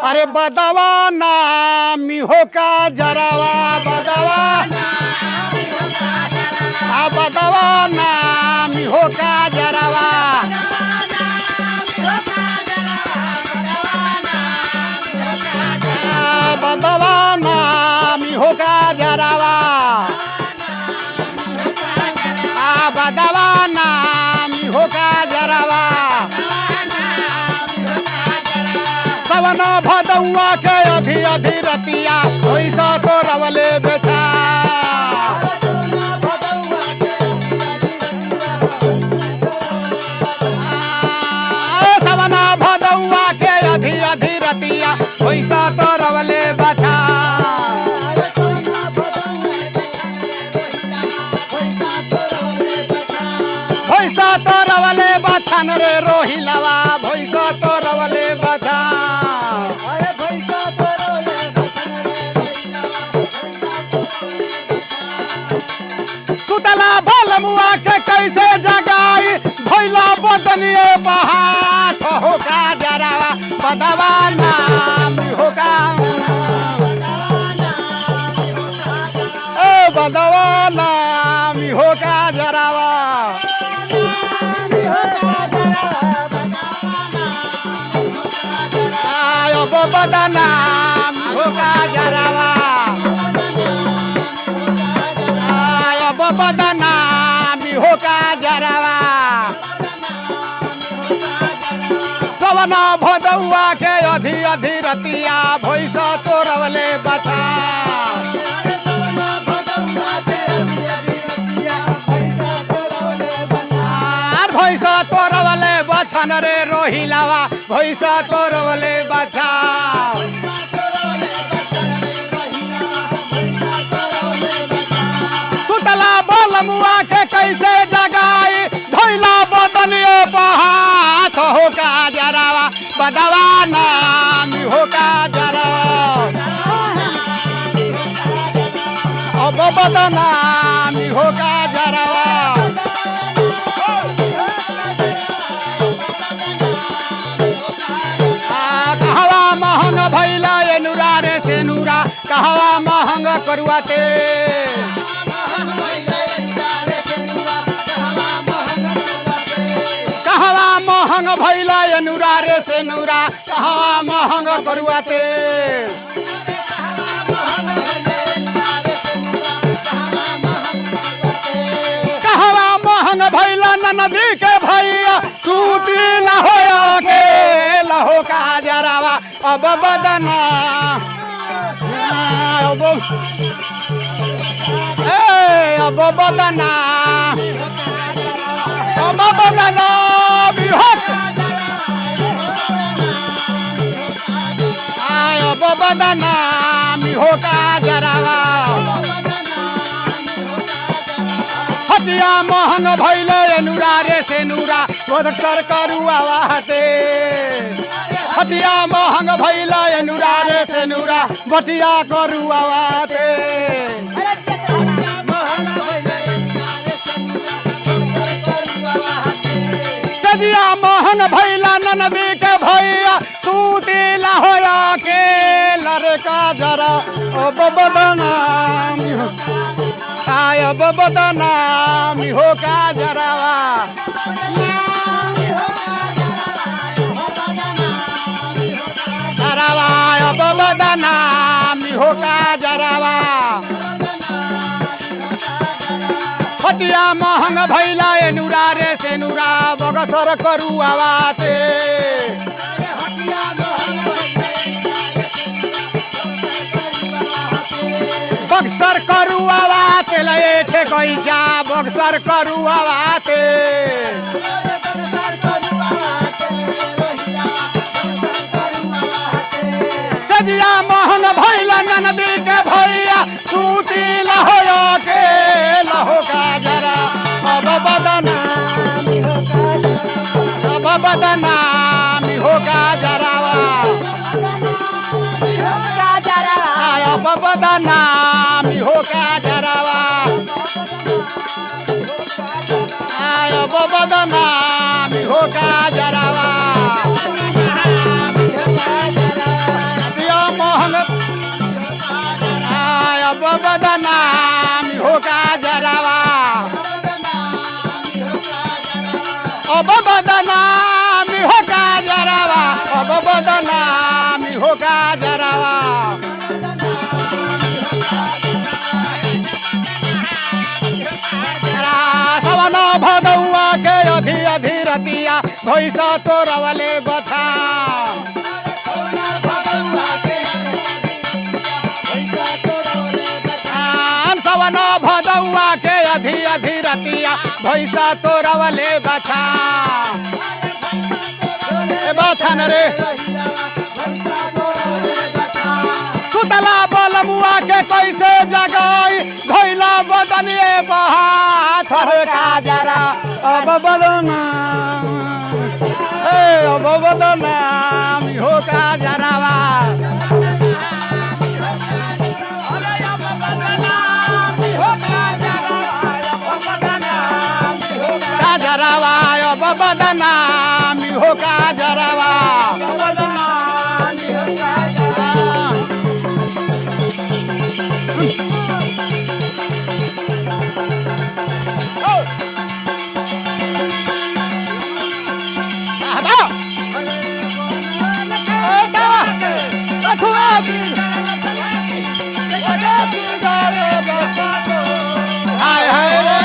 अरे बदवा नामी हो का जरावा बदवा बदवा नामी हो का जरावा बदवा नामी हो का जरावा बदवा नामी हो का जरावा सवन भदौआ के अधी अधी रतिया पैसा तो रवले बेचा सवन भदौआ के अधी अधी रतिया पैसा तो रवले बेचा पैसा तो रवले बछन रे रोहिलवा पैसा तो रवले बछा सुतला बलमुआ के कैसे जगाई भैला बदनिए बहात हो का जरावा बदवा नाम हो का बदवा नाम हो का जरावा बदना होगा जरावा बदना होगा जरावा सवना भदौआ के अधी अधी रतिया भैंस तो रवले बचा भैंस तो रवले बछन रे रोहिलावा भैंस तो रवले बचा सुतला बलमुआ के कैसे जगाई धैला बदनिए बहात हो का जरावा बदवा नाम हो का जरावा अब बदनाम हो का जरावा कहवा महंग भैला एनुरा रे सेनुरा कहवा महंग करुआते कहवा महंग भैला एनुरा रे सेनुरा कहवा महंग करुआते कहवा महंग भैला नदी के भैया टूटी लहोया के लहो का जरावा अब बदना अब बदना अब बदना अब बदना हो का जरावा हटिया महंग भैले एनुरा रे सेनुरा बोध कर करुआ वाते हटिया महंग भैले एनुरा रे सेनुरा बटिया करुआ वाते सदिया महंग भैला ननदी के भैया तू दिला होया के लड़का जरा ओ बदनाम आय बदनाम हो का जरावा जरावा अब बदनाम हो का जरावा हटिया महंग भैला एनुरा रे सेनुरा बगसर करुआ वाते बक्सर करुआ वाते लए थे कैसा बक्सर करुआ वाते सदिया महंग भैला ननदी के भैया टूटी लहोया के लहो का जरा अब बदनाम हो का जरावा अब बदनाम हो का जरावा अब बदनाम अब बदनामी हो काजरावा अब बदनामी हो काजरावा सवन भदौआ के अधि अधि रतिया भैसा तो रवले बथा सवन भदौआ के अधि अधि रतिया भैसा तो रवले बथा बथन रे सुतला बलमुआ के कैसे जगाई धैला बदनिए बहात काजरा अब बदनाम अब बदनाम हो काजरावा काजरावा अब बदनाम हो काजरावा हाय हाय रे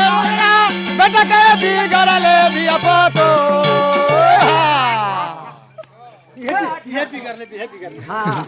बेटा के बिगड़ ले बिया पतो ये बिगड़ ले हाँ